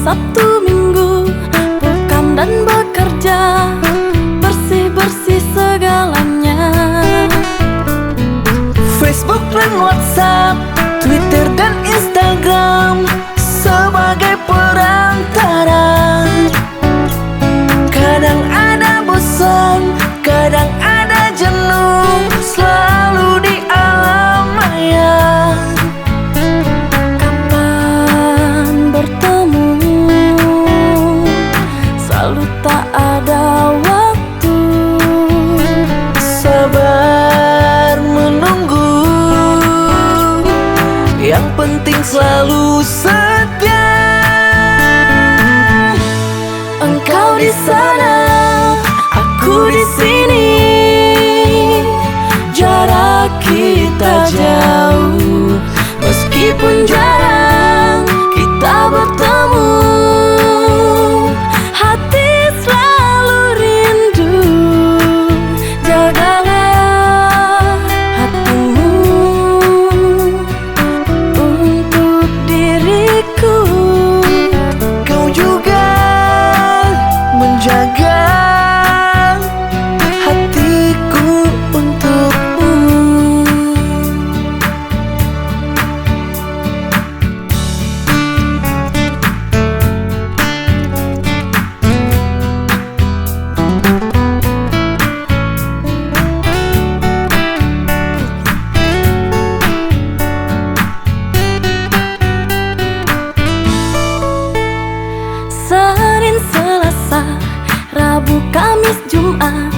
Sabtu Minggu bukan dan bekerja, bersih-bersih segalanya. Facebook dan WhatsApp, Twitter dan Instagram sebagai perantara. Kadang ada bosan, kadang ada jenuh, selalu di alam maya. Kapan bertemu, selalu tak ada waktu. Sabar menunggu, yang penting selalu setia. Engkau di sana, aku di sini, jarak kita jauh, meskipun jarang kita bertemu. Hati selalu rindu, jagalah hatimu untuk diriku. Kau juga menjaga hatiku untukmu. Senin, Selasa, Rabu, Kamis, Jumat,